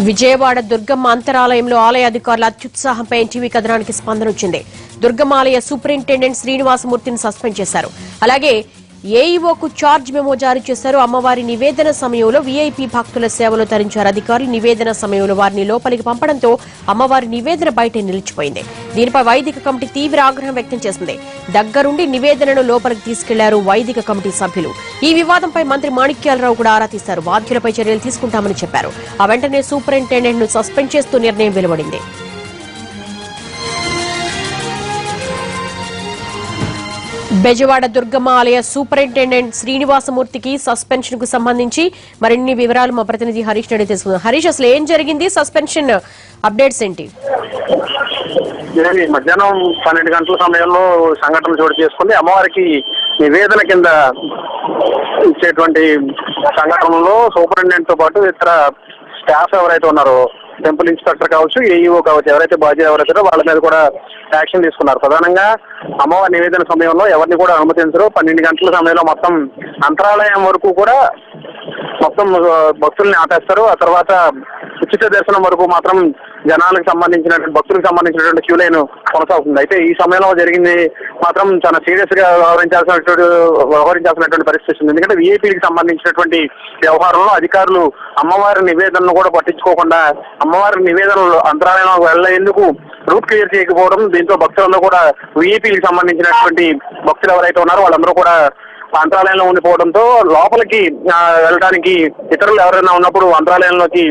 విజయవాడ దుర్గమ్మ అంతరాలయంలో ఆలయ అధికారుల అత్యుత్సాహంపై ఎన్టీవీ కథనానికి స్పందన వచ్చింది. దుర్గమ్మ ఆలయ సూపరింటెండెంట్ శ్రీనివాసమూర్తిని సస్పెండ్ చేశారు. అలాగే ఏఈఓకు చార్జ్ మెమో జారీ చేశారు. అమ్మవారి నివేదన సమయంలో వీఐపీ భక్తుల సేవలు తరించారు అధికారులు. నివేదన సమయంలో వారిని లోపలికి పంపడంతో అమ్మవారి నివేదన బయటే నిలిచిపోయింది. దీనిపై వైదిక కమిటీ తీవ్ర ఆగ్రహం వ్యక్తం చేసింది. దగ్గరుండి నివేదనను లోపలికి తీసుకెళ్లారు వైదిక కమిటీ సభ్యులు. ఈ వివాదంపై మంత్రి మాణిక్యాలరావు కూడా ఆరా తీశారు. బాధ్యులపై చర్యలు తీసుకుంటామని చెప్పారు. ఆ వెంటనే సూపరింటెండెంట్ ను సస్పెండ్ చేస్తూ నిర్ణయం వెలువడింది. బెజవాడ దుర్గమ్మ ఆలయ సూపరింటెండెంట్ శ్రీనివాసమూర్తికి సస్పెన్షన్ కు సంబంధించి మరిన్ని వివరాలు మా ప్రతినిధి హరీష్ రెడ్డి తెలుసుకుందాం. హరీష్, అసలు ఏం జరిగింది? సస్పెన్షన్ అప్డేట్స్ ఏంటి? మధ్యాహ్నం 12 గంటల సమయంలో సంఘటన చోటు చేసుకుంది. అమ్మవారికి నివేదన కింద ఇచ్చేటువంటి సంఘటనలో సూపరింటెండెంట్ తో పాటు ఇతర స్టాఫ్ ఎవరైతే ఉన్నారో, టెంపుల్ ఇన్స్పెక్టర్ కావచ్చు, ఏఈఓ కావచ్చు, ఎవరైతే బాధ్యత ఎవరైతే వాళ్ళ మీద కూడా యాక్షన్ తీసుకున్నారు. ప్రధానంగా అమ్మవారి నివేదన సమయంలో ఎవరిని కూడా అనుమతించరు. 12 గంటల సమయంలో మొత్తం అంతరాలయం వరకు కూడా మొత్తం భక్తుల్ని ఆపేస్తారు. ఆ తర్వాత ఉచిత దర్శనం వరకు మాత్రం జనాలకు సంబంధించినటువంటి భక్తులకు సంబంధించినటువంటి క్యూ లైన్ కొనసాగుతుంది. అయితే ఈ సమయంలో జరిగింది మాత్రం చాలా సీరియస్ గా వ్యవహరించాల్సినటువంటి పరిస్థితి ఉంది. ఎందుకంటే వీఐపీకి సంబంధించినటువంటి వ్యవహారంలో అధికారులు అమ్మవారి నివేదనను కూడా పట్టించుకోకుండా అమ్మవారి నివేదనలు అంతరాలయంలో వెళ్లేందుకు రూట్ క్లియర్ చేయకపోవడం, దీంతో భక్తులందరూ కూడా వీఐపీకి సంబంధించినటువంటి భక్తులు ఎవరైతే ఉన్నారో వాళ్ళందరూ కూడా అంతరాలయంలో ఉండిపోవడంతో లోపలికి వెళ్ళడానికి ఇతరులు ఎవరైనా ఉన్నప్పుడు అంతరాలయంలోకి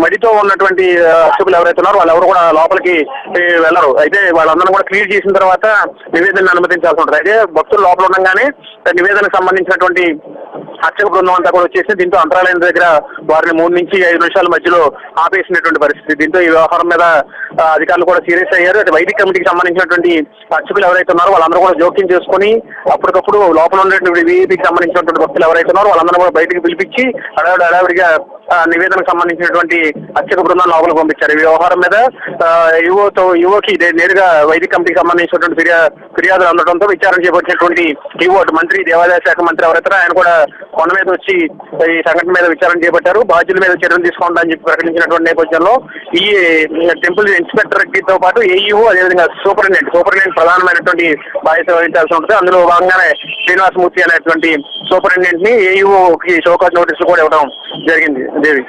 మడితో ఉన్నటువంటి అర్చకులు ఎవరైతే ఉన్నారో వాళ్ళు ఎవరు కూడా లోపలికి వెళ్లరు. అయితే వాళ్ళందరూ కూడా క్లియర్ చేసిన తర్వాత నివేదనను అనుమతించాల్సి ఉంటుంది. అయితే భక్తులు లోపల ఉండగానే నివేదనకు సంబంధించినటువంటి అర్చక బృందం అంతా కూడా వచ్చేసి దీంతో అంతరాలయం దగ్గర వారిని 3 నుంచి 5 నిమిషాల మధ్యలో ఆపేసినటువంటి పరిస్థితి. దీంతో ఈ వ్యవహారం మీద అధికారులు కూడా సీరియస్ అయ్యారు. అయితే వైదిక కమిటీకి సంబంధించినటువంటి అర్చకులు ఎవరైతే ఉన్నారో వాళ్ళందరూ కూడా జోక్యం చేసుకుని అప్పటికప్పుడు లోపల ఉన్నటువంటి వీఐపీకి సంబంధించినటువంటి భక్తులు ఎవరైతే ఉన్నారో వాళ్ళందరూ కూడా బయటకు పిలిపించి హడావిడిగా నివేదనకు సంబంధించినటువంటి అర్చక బృందాన్ని లోపలికి పంపించారు. ఈ వ్యవహారం మీద యువకి నేరుగా వైదిక కమిటీకి సంబంధించినటువంటి ఫిర్యాదులు అందడంతో విచారణ చేపట్టినటువంటి ఈవో మంత్రి, దేవాదాయ శాఖ మంత్రి ఎవరైతే ఆయన కూడా కొండ మీద వచ్చి ఈ సంఘటన మీద విచారణ చేపట్టారు. బాధ్యుల మీద చర్యలు తీసుకుంటామని చెప్పి ప్రకటించినటువంటి నేపథ్యంలో ఈ టెంపుల్ ఇన్స్పెక్టర్ తో పాటు ఏఈఓ అదేవిధంగా సూపరింటెండెంట్ ప్రధానమైనటువంటి బాధ్యత వహించాల్సి ఉంటుంది. అందులో భాగంగానే శ్రీనివాసమూర్తి అనేటువంటి సూపరింటెండెంట్ ని ఏఈఓకి షోకాజ్ నోటీసులు కూడా ఇవ్వడం జరిగింది. దేవి.